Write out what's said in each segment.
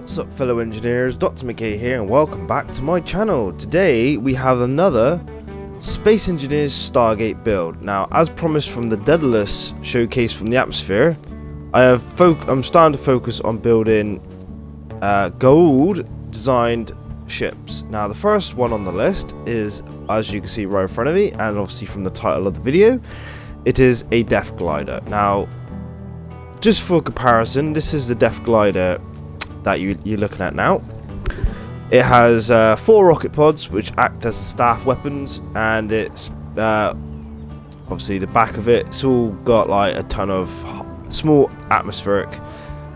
What's up, fellow engineers? Dr. McKay here, and welcome back to my channel. Today we have another Space Engineers Stargate build. Now, as promised from the Daedalus showcase from the atmosphere, I'm starting to focus on building Gou'ould designed ships. Now, the first one on the list is, as you can see right in front of me, and obviously from the title of the video, it is a Death Glider. Now, just for comparison, this is the Death Glider that you're looking at now. It has 4 rocket pods which act as staff weapons, and it's obviously the back of it's all got like a ton of small atmospheric.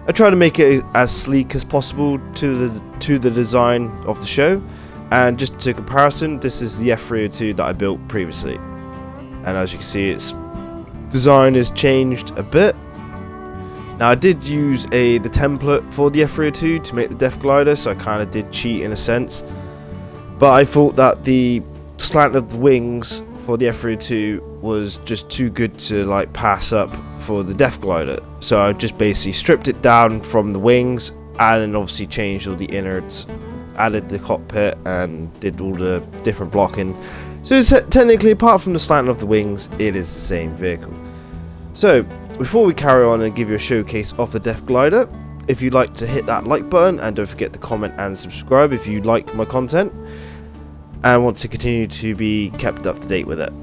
I try to make it as sleek as possible to the design of the show, and just to comparison, this is the F302 that I built previously, and as you can see, its design has changed a bit. Now, I did use the template for the F302 to make the Death Glider, so I kind of did cheat in a sense. But I thought that the slant of the wings for the F302 was just too good to like pass up for the Death Glider. So I just basically stripped it down from the wings, and then obviously changed all the innards, added the cockpit, and did all the different blocking. So it's technically, apart from the slant of the wings, it is the same vehicle. So, before we carry on and give you a showcase of the Death Glider, if you'd like to hit that like button, and don't forget to comment and subscribe if you like my content and want to continue to be kept up to date with it.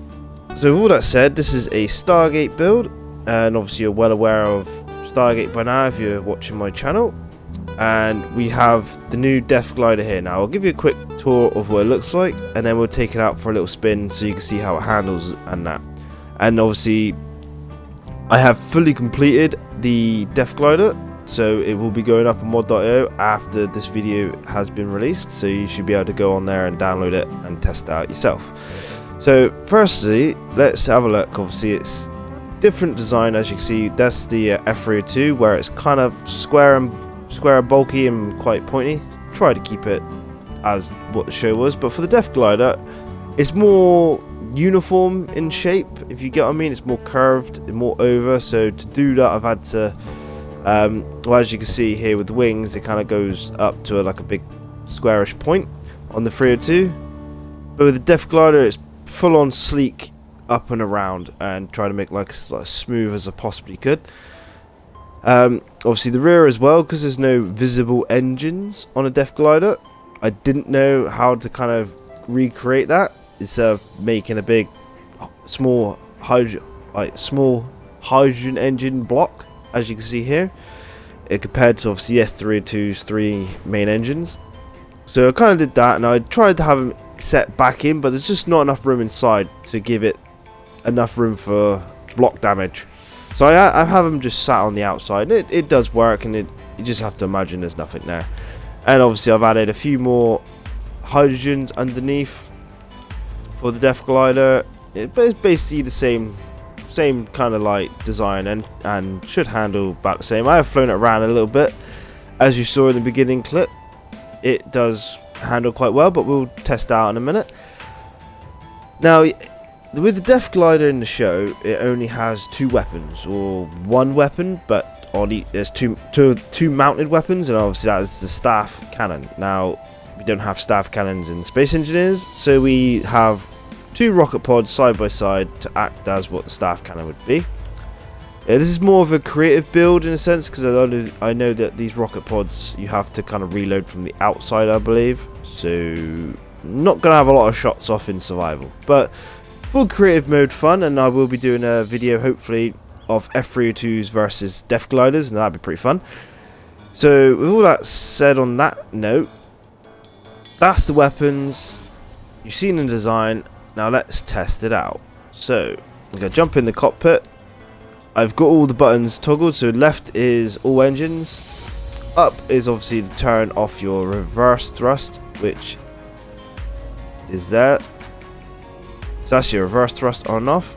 So with all that said, this is a Stargate build, and obviously you're well aware of Stargate by now if you're watching my channel. And we have the new Death Glider here. Now I'll give you a quick tour of what it looks like, and then we'll take it out for a little spin so you can see how it handles and that. And obviously I have fully completed the Death Glider, so it will be going up on mod.io after this video has been released, so you should be able to go on there and download it and test it out yourself. So firstly, let's have a look. Obviously it's different design, as you can see. That's the F302, where it's kind of square and bulky and quite pointy. Try to keep it as what the show was, but for the Death Glider, it's more uniform in shape, if you get what I mean. It's more curved and more over, so to do that I've had to well, as you can see here with the wings, it kind of goes up to like a big squarish point on the 302, but with the Death Glider it's full on sleek up and around, and try to make like as smooth as I possibly could. Obviously the rear as well, because there's no visible engines on a Death Glider, I didn't know how to kind of recreate that instead of making a big small hydrogen engine block, as you can see here, compared to obviously F302's 3 main engines. So I kind of did that, and I tried to have them set back in, but there's just not enough room inside to give it enough room for block damage. So I have them just sat on the outside, and it does work, and you just have to imagine there's nothing there. And obviously I've added a few more hydrogens underneath for the Death Glider, but it's basically the same kind of like design, and should handle about the same. I have flown it around a little bit, as you saw in the beginning clip. It does handle quite well, but we'll test out in a minute. Now, with the Death Glider in the show, it only has 2 weapons, or 1 weapon, but on there's two mounted weapons, and obviously that is the staff cannon. Now, we don't have staff cannons in Space Engineers, so we have 2 rocket pods side by side to act as what the staff cannon would be. This is more of a creative build in a sense, because I know that these rocket pods you have to kind of reload from the outside, I believe, so not going to have a lot of shots off in survival, but full creative mode fun. And I will be doing a video hopefully of F302s versus Death Gliders, and that'd be pretty fun. So with all that said, on that note, that's the weapons you've seen in design. Now let's test it out. So I'm going to jump in the cockpit. I've got all the buttons toggled. So left is all engines, up is obviously to turn off your reverse thrust, which is there. So that's your reverse thrust on and off.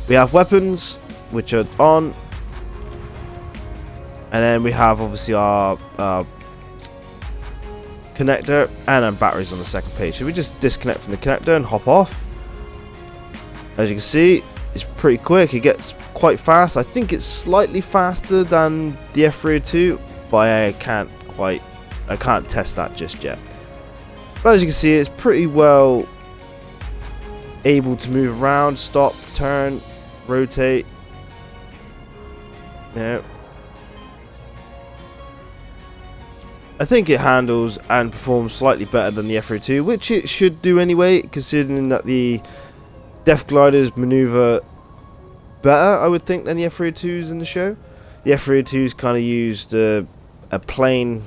We have weapons, which are on, and then we have obviously our connector, and then batteries on the second page. So we just disconnect from the connector and hop off. As you can see, it's pretty quick. It gets quite fast. I think it's slightly faster than the F302, but I can't quite I can't test that just yet. But as you can see, it's pretty well able to move around, stop, turn, rotate. Yeah. I think it handles and performs slightly better than the F-32, which it should do anyway, considering that the Death Gliders maneuver better, I would think, than the F-32s in the show. The F-32s kind of used a plane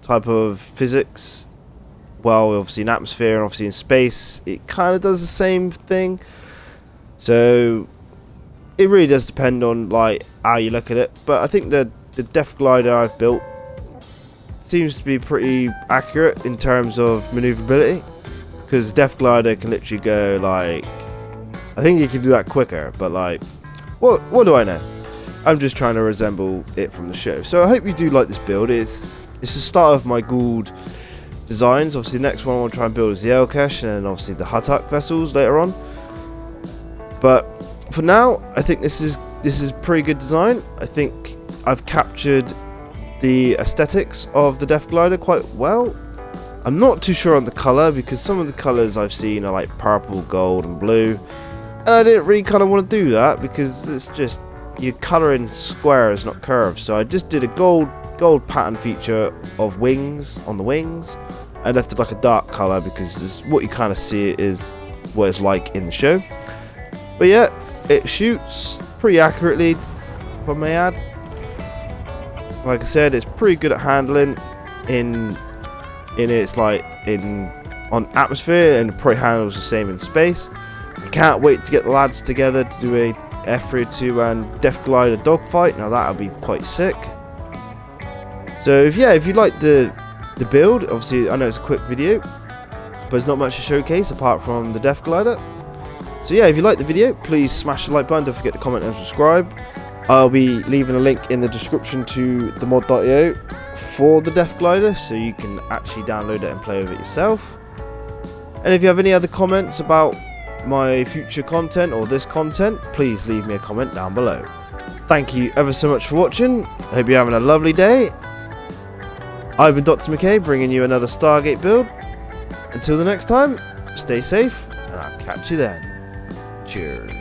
type of physics. Well, obviously in atmosphere and obviously in space, it kind of does the same thing. So it really does depend on like how you look at it. But I think the Death Glider I've built seems to be pretty accurate in terms of maneuverability, because Death Glider can literally go like, I think you can do that quicker, but like, what do I know? I'm just trying to resemble it from the show. So I hope you do like this build. It's the start of my Gou'ould designs. Obviously the next one I want to try and build is the Elkesh, and then obviously the Huttuk vessels later on. But for now, I think this is pretty good design. I think I've captured the aesthetics of the Death Glider quite well. I'm not too sure on the colour, because some of the colours I've seen are like purple, gold and blue, and I didn't really kind of want to do that, because it's just, you're colouring squares, not curves. So I just did a gold pattern feature of wings on the wings, and left it like a dark colour, because what you kind of see is what it's like in the show. But yeah, it shoots pretty accurately, if I may add. Like I said, it's pretty good at handling on atmosphere, and probably handles the same in space. I can't wait to get the lads together to do a F-32 and Death Glider dogfight. Now that'll be quite sick. So if you like the build, obviously I know it's a quick video, but there's not much to showcase apart from the Death Glider. So yeah, if you like the video, please smash the like button. Don't forget to comment and subscribe. I'll be leaving a link in the description to the mod.io for the Death Glider, so you can actually download it and play with it yourself. And if you have any other comments about my future content or this content, please leave me a comment down below. Thank you ever so much for watching. I hope you're having a lovely day. I've been Dr. McKay, bringing you another Stargate build. Until the next time, stay safe, and I'll catch you then. Cheers.